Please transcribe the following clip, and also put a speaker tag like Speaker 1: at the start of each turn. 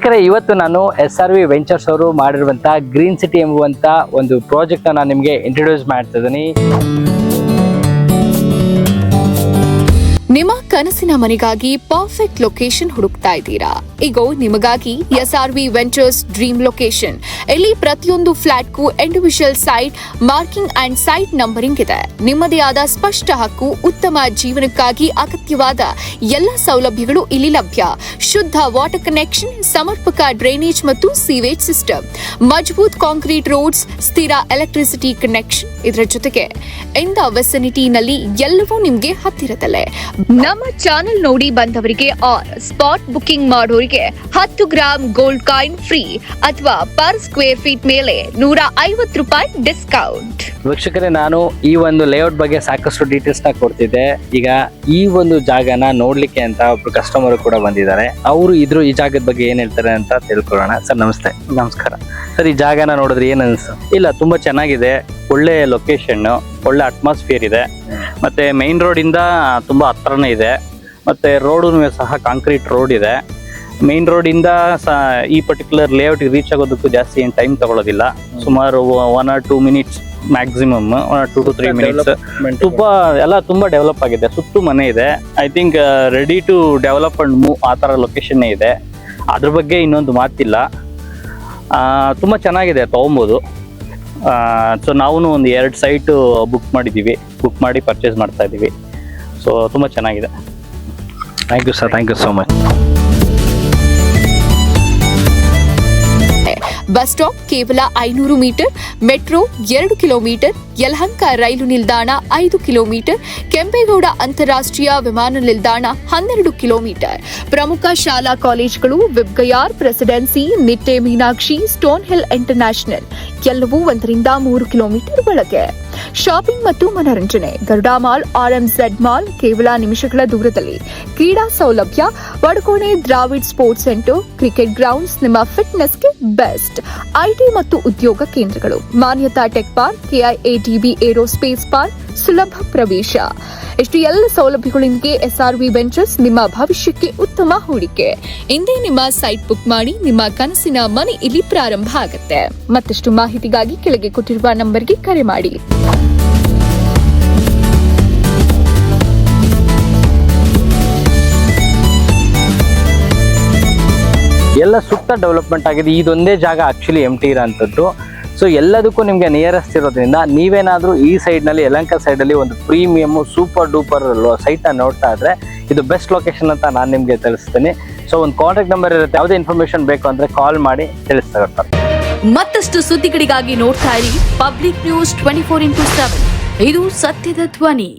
Speaker 1: ವೀಕ್ಷಕರೇ, ಇವತ್ತು ನಾನು SRV ವೆಂಚರ್ಸ್ ಅವರು ಮಾಡಿರುವಂತ ಗ್ರೀನ್ ಸಿಟಿ ಎಂಬುವಂತ ಒಂದು ಪ್ರಾಜೆಕ್ಟ್ ನಾನು ನಿಮಗೆ ಇಂಟ್ರೊಡ್ಯೂಸ್ ಮಾಡ್ತಾ ಇದ್ದೀನಿ.
Speaker 2: ನಿಮ್ಮ ಕನಸಿನ ಮನೆಗಾಗಿ ಪರ್ಫೆಕ್ಟ್ ಲೊಕೇಶನ್ ಹುಡುಕ್ತಾ ಇದ್ದೀರಾ? ಈಗ ನಿಮಗಾಗಿ SRV ವೆಂಚರ್ಸ್ ಡ್ರೀಮ್ ಲೊಕೇಶನ್. ಇಲ್ಲಿ ಪ್ರತಿಯೊಂದು ಫ್ಲಾಟ್ಗೂ individual site marking and site numbering ಇದೆ. ನಿಮ್ಮದೇ ಆದ ಸ್ಪಷ್ಟ ಹಕ್ಕು, ಉತ್ತಮ ಜೀವನಕ್ಕಾಗಿ ಅಗತ್ಯವಾದ ಎಲ್ಲ ಸೌಲಭ್ಯಗಳು ಇಲ್ಲಿ ಲಭ್ಯ. ಶುದ್ಧ ವಾಟರ್ ಕನೆಕ್ಷನ್, ಸಮರ್ಪಕ ಡ್ರೈನೇಜ್ ಮತ್ತು ಸೀವೇಜ್ ಸಿಸ್ಟಮ್, ಮಜಬೂತ್ ಕಾಂಕ್ರೀಟ್ ರೋಡ್ಸ್, ಸ್ಥಿರ ಎಲೆಕ್ಟ್ರಿಸಿಟಿ ಕನೆಕ್ಷನ್. ಇದರ ಜೊತೆಗೆ ಇನ್ ದ ವೆಸಿನಿಟಿನಲ್ಲಿ ಎಲ್ಲವೂ ನಿಮ್ಗೆ ಹತ್ತಿರದಲ್ಲೇ. ನಮ್ಮ ಚಾನೆಲ್ ನೋಡಿ ಬಂದವರಿಗೆ ಆರ್ ಸ್ಪಾಟ್ ಬುಕಿಂಗ್ ಮಾಡೋರಿಗೆ 10 ಗ್ರಾಂ ಗೋಲ್ಡ್ ಕಾಯಿನ್ ಫ್ರೀ ಅಥವಾ ಪರ್ ಸ್ಕ್ವೇರ್ ಫೀಟ್ ಮೇಲೆ ₹150 ಡಿಸ್ಕೌಂಟ್.
Speaker 1: ವೀಕ್ಷಕರೇ, ನಾನು ಈ ಒಂದು ಲೇಔಟ್ ಬಗ್ಗೆ ಸಾಕಷ್ಟು ಡೀಟೇಲ್ಸ್ ನ ಕೊಡ್ತಿದ್ದೆ. ಈಗ ಈ ಒಂದು ಜಾಗನ ನೋಡ್ಲಿಕ್ಕೆ ಅಂತ ಒಬ್ರು ಕಸ್ಟಮರ್ ಕೂಡ ಬಂದಿದ್ದಾರೆ. ಅವರು ಈ ಜಾಗದ ಬಗ್ಗೆ ಏನ್ ಹೇಳ್ತಾರೆ ಅಂತ ತಿಳ್ಕೊಳ್ಳೋಣ. ಸರ್ ನಮಸ್ತೆ.
Speaker 3: ನಮಸ್ಕಾರ
Speaker 1: ಸರ್, ಈ ಜಾಗನ ನೋಡಿದ್ರೆ ಏನ್ ಅನ್ಸು?
Speaker 3: ಇಲ್ಲ, ತುಂಬಾ ಚೆನ್ನಾಗಿದೆ. ಒಳ್ಳೆ ಲೊಕೇಶನ್, ಒಳ್ಳೆ ಅಟ್ಮಾಸ್ಫಿಯರ್ ಇದೆ. ಮತ್ತೆ ಮೈನ್ ರೋಡ್ ಇಂದ ತುಂಬಾ ಹತ್ರನೇ ಇದೆ. ಮತ್ತೆ ರೋಡು ಸಹ ಕಾಂಕ್ರೀಟ್ ರೋಡ್ ಇದೆ. ಮೈನ್ ರೋಡ್ ಇಂದ ಈ ಪರ್ಟಿಕ್ಯುಲರ್ ಲೇಔಟ್ ರೀಚ್ ಆಗೋದಕ್ಕೂ ಜಾಸ್ತಿ ಏನು ಟೈಮ್ ತಗೊಳ್ಳೋದಿಲ್ಲ. ಸುಮಾರು 1 or 2 minutes maximum, 2 to 3 minutes. ತುಂಬಾ ಡೆವಲಪ್ ಆಗಿದೆ. ಸುತ್ತು ಮನೆ ಇದೆ. I think ready to develop and move ಆ ಥರ ಲೊಕೇಶನ್ ಇದೆ. ಅದ್ರ ಬಗ್ಗೆ ಇನ್ನೊಂದು ಮಾತಿಲ್ಲ. ತುಂಬ ಚೆನ್ನಾಗಿದೆ, ತೊಗೊಬೋದು. ಸೊ ನಾವು ಒಂದು 2 ಸೈಟು ಬುಕ್ ಮಾಡಿ ಪರ್ಚೇಸ್ ಮಾಡ್ತಾ ಇದ್ದೀವಿ. ಸೊ ತುಂಬ ಚೆನ್ನಾಗಿದೆ.
Speaker 1: Thank you sir, thank you so much.
Speaker 2: Bus stop ಕೇವಲ 500 ಮೀಟರ್, ಮೆಟ್ರೋ 2 ಕಿಲೋಮೀಟರ್, ಯಲಹಂಕ ರೈಲು ನಿಲ್ದಾಣ 5 ಕಿಲೋಮೀಟರ್, ಕೆಂಪೇಗೌಡ ಅಂತಾರಾಷ್ಟ್ರೀಯ ವಿಮಾನ ನಿಲ್ದಾಣ 12 ಕಿಲೋಮೀಟರ್. ಪ್ರಮುಖ ಶಾಲಾ ಕಾಲೇಜುಗಳು VIBGYOR, presidency, Nitte Meenakshi, stone hill international ಎಲ್ಲವೂ 1 ರಿಂದ 3 ಕಿಲೋಮೀಟರ್ ಒಳಗೆ. ಶಾಪಿಂಗ್ ಮತ್ತು ಮನರಂಜನೆ, ಗರುಡಾ ಮಾಲ್, RMZ ಮಾಲ್ ಕೇವಲ ನಿಮಿಷಗಳ ದೂರದಲ್ಲಿ. ಕ್ರೀಡಾ ಸೌಲಭ್ಯ, Padukone Dravid sports centre, cricket grounds ನಿಮ್ಮ ಫಿಟ್ನೆಸ್ಗೆ ಬೆಸ್ಟ್. IT ಮತ್ತು ಉದ್ಯೋಗ ಕೇಂದ್ರಗಳು, Manyata tech park, KIATB aerospace park, ಸುಲಭ ಪ್ರವೇಶ. ಇಷ್ಟು ಎಲ್ಲ ಸೌಲಭ್ಯಗಳೊಂದಿಗೆ SRV ವೆಂಚರ್ಸ್ ನಿಮ್ಮ ಭವಿಷ್ಯಕ್ಕೆ ಉತ್ತಮ ಹೂಡಿಕೆ. ಇಂದೇ ನಿಮ್ಮ ಸೈಟ್ ಬುಕ್ ಮಾಡಿ. ನಿಮ್ಮ ಕನಸಿನ ಮನೆ ಇಲ್ಲಿ ಪ್ರಾರಂಭ ಆಗುತ್ತೆ. ಮತ್ತಷ್ಟು ಮಾಹಿತಿಗಾಗಿ ಕೆಳಗೆ ಕೊಟ್ಟಿರುವ ನಂಬರ್ಗೆ ಕರೆ ಮಾಡಿ.
Speaker 1: ಎಲ್ಲ ಸುತ್ತ ಡೆವಲಪ್ಮೆಂಟ್ ಆಗಿದೆ. ಇದೊಂದೇ ಜಾಗ ಆಕ್ಚುಲಿ ಎಂಟಿ ಇರೋಂಥದ್ದು. ಸೊ ಎಲ್ಲದಕ್ಕೂ ನಿಮಗೆ ನಿಯರೆಸ್ಟ್ ಇರೋದ್ರಿಂದ ನೀವೇನಾದರೂ ಈ ಸೈಡ್ನಲ್ಲಿ, ಯಲಹಂಕ ಸೈಡಲ್ಲಿ ಒಂದು ಪ್ರೀಮಿಯಮ್ ಸೂಪರ್ ಡೂಪರ್ ಸೈಟ್ನ ನೋಡ್ತಾ ಇದ್ರೆ ಇದು ಬೆಸ್ಟ್ ಲೊಕೇಶನ್ ಅಂತ ನಾನು ನಿಮಗೆ ತಿಳಿಸ್ತೀನಿ. ಸೊ ಒಂದು ಕಾಂಟ್ಯಾಕ್ಟ್ ನಂಬರ್ ಇರುತ್ತೆ. ಯಾವುದೇ ಇನ್ಫಾರ್ಮೇಶನ್ ಬೇಕು ಅಂದರೆ ಕಾಲ್ ಮಾಡಿ ತಿಳಿಸ್ತಾರೆ.
Speaker 2: ಮತ್ತಷ್ಟು ಸುದ್ದಿಗಳಿಗಾಗಿ ನೋಡ್ತಾ ಇರಿ ಪಬ್ಲಿಕ್ ನ್ಯೂಸ್ 24x7. ಇದು ಸತ್ಯದ ಧ್ವನಿ.